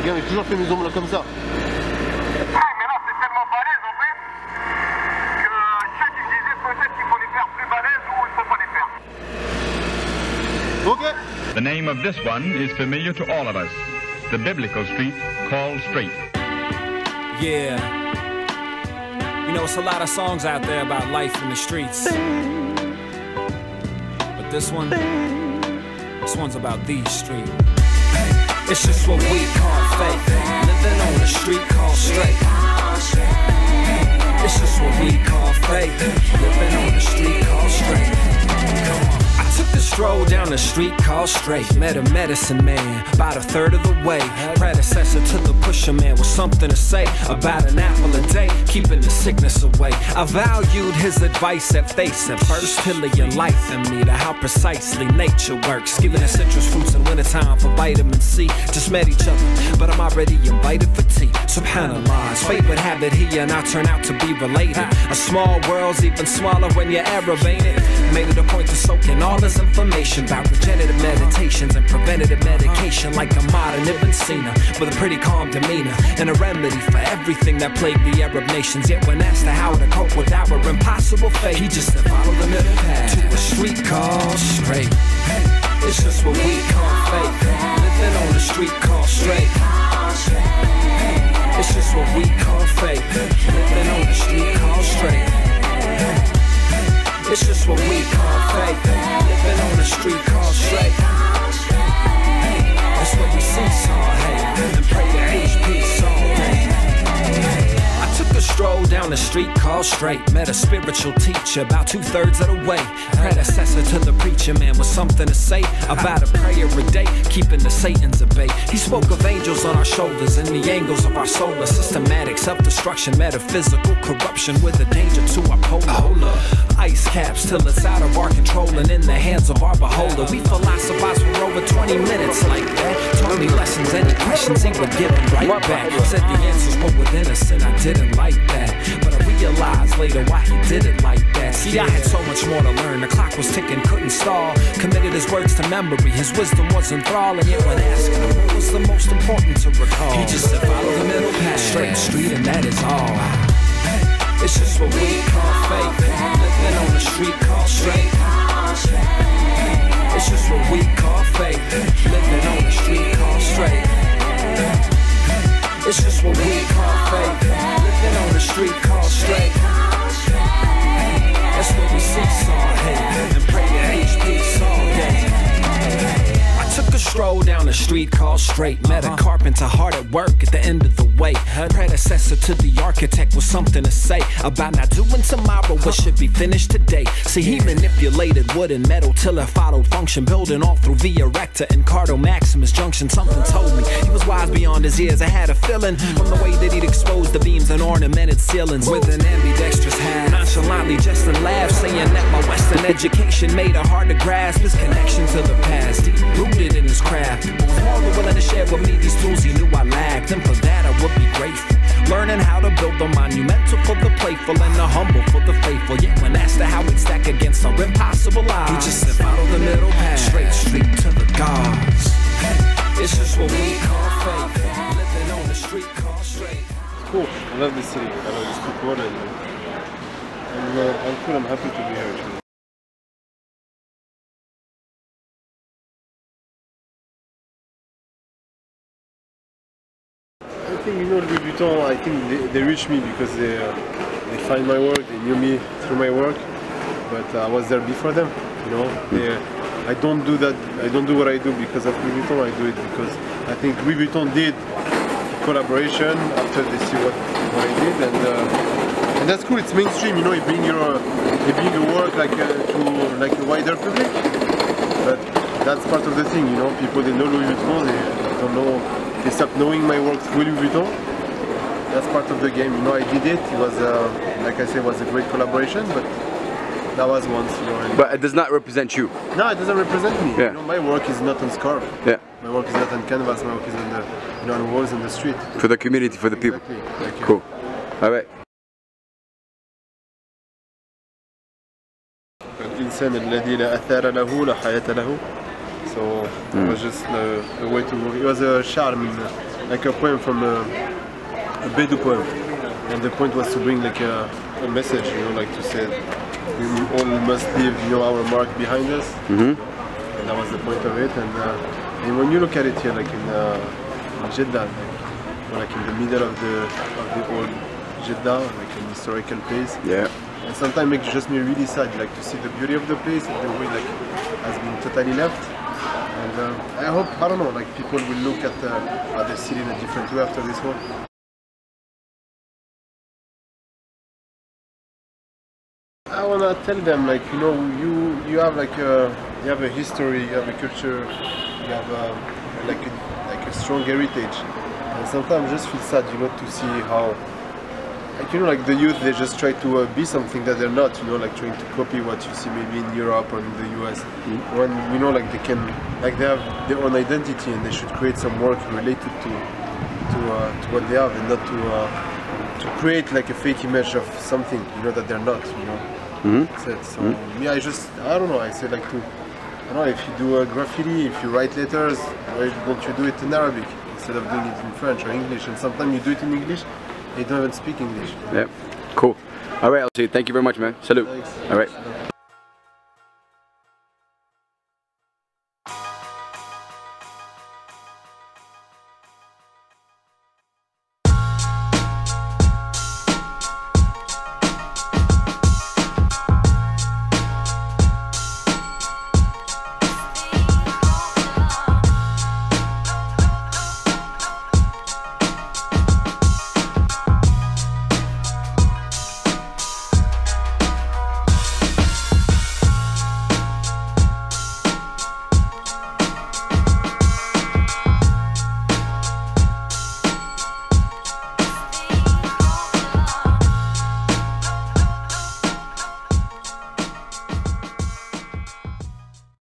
gars, j'ai toujours fait mes ombres là comme ça. Okay. The name of this one is familiar to all of us. The biblical street called Straight. Yeah. You know, it's a lot of songs out there about life in the streets. But this one's about the street. It's just what we call fake. Living on the street called straight. It's just what we call fake. Living on the street called straight. Come on. I took a stroll down the street called Straight. Met a medicine man, about a third of the way. Predecessor to the pusher man with something to say about an apple a day, keeping the sickness away. I valued his advice at face at first, till he enlightened me to how precisely nature works. Giving us citrus fruits in wintertime for vitamin C. Just met each other, but I'm already invited for tea. Subhanallah, fate would have it he and I turn out to be related. A small world's even smaller when you're Arabic. Made it a point to soak in all this information about regenerative meditations and preventative medication, like a modern Ibn Sina with a pretty calm demeanor and a remedy for everything that plagued the Arab nations. Yet when asked how to cope with our impossible fate, he just said follow the middle path to a street called Straight. It's just what we call fake. Living on the street called Straight. It's just what we call fake. Living on the street called Straight. It's just what we call fake. Living on the street called straight. That's what we seesaw, hey, and pray to peace all day. I took a stroll down the street called Straight. Met a spiritual teacher about 2/3 of the way. Predecessor to the preacher man with something to say about a prayer a day, keeping the Satans at bay. He spoke of angels on our shoulders and the angles of our solar. Systematic self-destruction, metaphysical corruption with a danger to our polar. Ice caps till it's out of our control and in the hands of our beholder. We philosophized for over 20 minutes like that. Taught me lessons, any questions he would give them right back. Said the answers were within us and I didn't like that. But I realized later why he did it like that. See, I had so much more to learn. The clock was ticking, couldn't stall. Committed his words to memory, his wisdom was enthralling. Yet when asking him what was the most important to recall, he just said follow the middle path, straight street, and that is all. It's just what we call fake. Living on the street called Straight. It's just what we call fake. Living on the street called Straight. It's just what we call fake. Living on the street called Straight. That's what we seesaw, hey, and pray to peace all day. I took a stroll down the street called Straight. Met a carpenter hard at work at the end of the way. Predecessor to the architect with something to say about not doing tomorrow what should be finished today. See, he manipulated wood and metal till it followed function, building all through Via Recta and Cardo Maximus Junction. Something told me he was wise beyond his years. I had a feeling from the way that he'd exposed the beams and ornamented ceilings with an ambidextrous hand. Nonchalantly just a laugh, saying that my Western education made it hard to grasp his connection to the past. He rooted in his craft, was more than willing to share with me these tools he knew I lacked, and for that I would be grateful. Learning how to build the monumental for the playful and the humble for the faithful. Yet when asked how we'd stack against our impossible odds, he just said follow the middle path, straight street to the gods. It's just what we call fake. Living on the street called Straight. Cool. I love this city. I love this people and I'm cool. I'm happy to be here. I think, you know, Louis Vuitton, I think they reached me because they find my work, they knew me through my work, but I was there before them, you know. I don't do that, I don't do what I do because of Louis Vuitton, I do it because I think Louis Vuitton did collaboration after they see what I did, and that's cool. It's mainstream, you know. You bring your work to like a wider public, but that's part of the thing, you know. People, they know Louis Vuitton, they don't know. They stopped knowing my work through Louis Vuitton. That's part of the game, you know. I did it. It was, like I said, it was a great collaboration, but that was once, you know. But it does not represent you. No, it doesn't represent me. Yeah. You know, my work is not on scarf. Yeah. My work is not on canvas. My work is on the, you know, on walls in the street. For the community, for the people. Exactly. Cool. All right. الإنسان الذي لا أثار له لا حياة له. So it was just a way to work. It was a charm like a poem from a Bedou poem, and the point was to bring like a message, you know, like to say we all must leave, you know, our mark behind us. And that was the point of it. And when you look at it here, like in Jeddah, like in the middle of the old Jeddah, like an historical place. Yeah. And sometimes it makes just me really sad, like to see the beauty of the place and the way like has been totally left. And I hope, I don't know, like people will look at the city in a different way after this war. I wanna tell them, like, you know, you have like you have a history, you have a culture, you have like a strong heritage, and sometimes I just feel sad, you know, to see how, like, you know, like the youth, they just try to be something that they're not, you know, like trying to copy what you see maybe in Europe or in the US. When, you know, like they can, like they have their own identity and they should create some work related to what they have, and not to create like a fake image of something, you know, that they're not, you know. So yeah, I don't know, I say like to, I don't know, if you do a graffiti, if you write letters, why don't you do it in Arabic instead of doing it in French or English? And sometimes you do it in English, you don't even speak English. Yeah, cool. All right, I'll see you. Thank you very much, man. Salute. Thanks. All right.